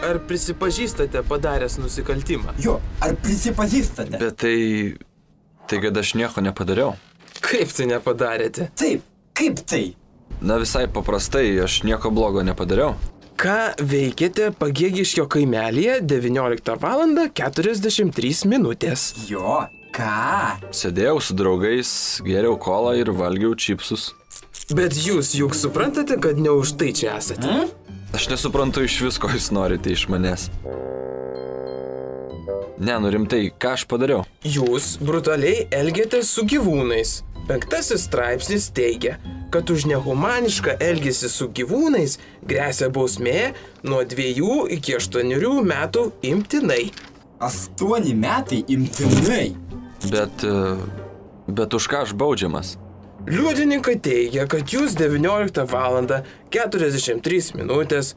ar prisipažįstate padaręs nusikaltimą? Jo, ar prisipažįstate? Bet tai kad aš nieko nepadariau. Kaip tai nepadarėte? Taip, kaip tai? Na visai paprastai, aš nieko blogo nepadariau. Ką veikėte Pagėgiškio kaimelyje 19:43 minutės? Jo, ką? Sėdėjau su draugais, gėriau kolą ir valgiau čipsus. Bet jūs juk suprantate, kad ne už tai čia esate? Aš nesuprantu iš visko, jūs norite iš manęs. Ne, nu rimtai, ką aš padariau? Jūs brutaliai elgėtės su gyvūnais. 5 straipsnis teigia, kad už nehumanišką elgesį su gyvūnais gresia bausmė nuo 2 iki 8 metų imtinai. 8 metai imtinai? Bet už ką aš baudžiamas? Liudininkai teigia, kad jūs 19:43 minutės,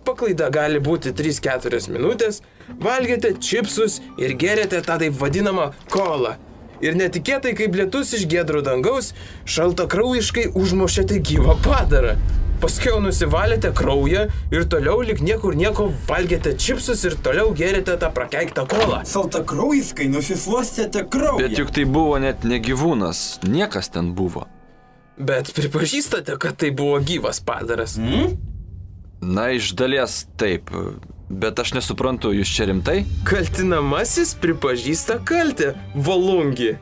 paklaida gali būti 3-4 minutės, valgėte čipsus ir gėrėte tą taip vadinamą kolą. Ir netikėtai, kaip lietus iš giedro dangaus, šaltakraujiškai užmušėte gyvą padarą. Paskiau nusivalėte kraują ir toliau lyg niekur nieko valgėte čipsus ir toliau gėrėte tą prakeiktą kolą. Šaltakraujiškai nusislostėte kraują. Bet juk tai buvo net ne gyvūnas, niekas ten buvo. Bet pripažįstate, kad tai buvo gyvas padaras? Na, iš dalies taip, bet aš nesuprantu, jūs čia rimtai? Kaltinamasis pripažįsta kaltę, valungi.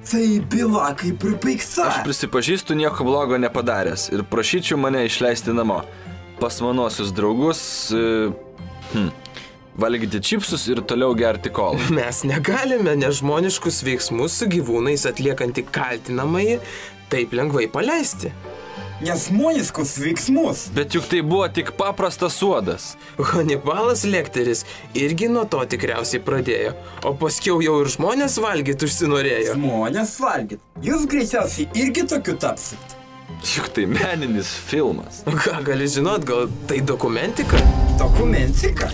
Tai byla kaip ir baigta. Aš prisipažįstu nieko blogo nepadaręs ir prašyčiau mane išleisti namo. Pas manosius draugus, valgyti čipsus ir toliau gerti kolą. Mes negalime nežmoniškus veiksmus su gyvūnais atliekantį kaltinamąjį taip lengvai paleisti. Nesmoniškus veiksmus. Bet juk tai buvo tik paprastas uodas. Hanibalas Lekteris irgi nuo to tikriausiai pradėjo, o paskiau jau ir žmonės valgyt užsinorėjo. Žmonės valgyt. Jūs greičiausiai irgi tokiu tapsit. Juk tai meninis filmas. Ką gali žinot, gal tai dokumentika? Dokumentika?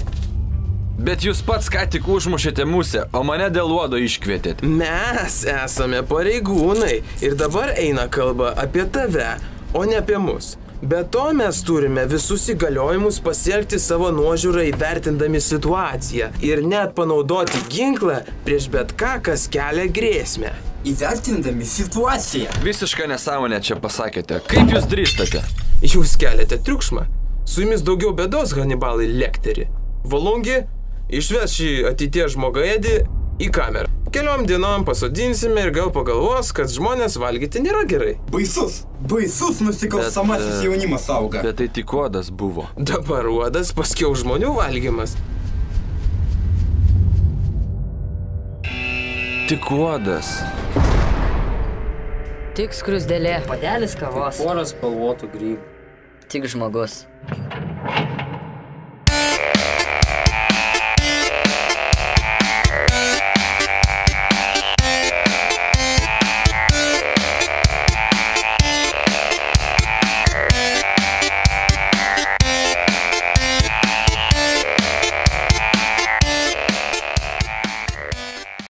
Bet jūs pats ką tik užmušėte musę, o mane dėl uodo iškvietėt. Mes esame pareigūnai ir dabar eina kalba apie tave, o ne apie mus. Be to mes turime visus įgaliojimus pasielgti savo nuožiūrą įvertindami situaciją ir net panaudoti ginklą prieš bet ką, kas kelia grėsmę. Įvertindami situaciją. Visišką nesąmonę čia pasakėte. Kaip jūs drįstate? Jūs keliate triukšmą. Su jumis daugiau bėdos, Hanibalai Lekteri. Valungi, išves šį ateities žmogaėdį į kamerą. Keliom dienom pasodinsime ir gal pagalvos, kad žmonės valgyti nėra gerai. Baisus nusikalstamasis jaunimas auga. Bet tai tik uodas buvo. Dabar uodas, paskiau žmonių valgymas. Tik uodas. Tik skruzdėlė. Padelis kavos. Poras spalvotų grybų. Tik žmogus.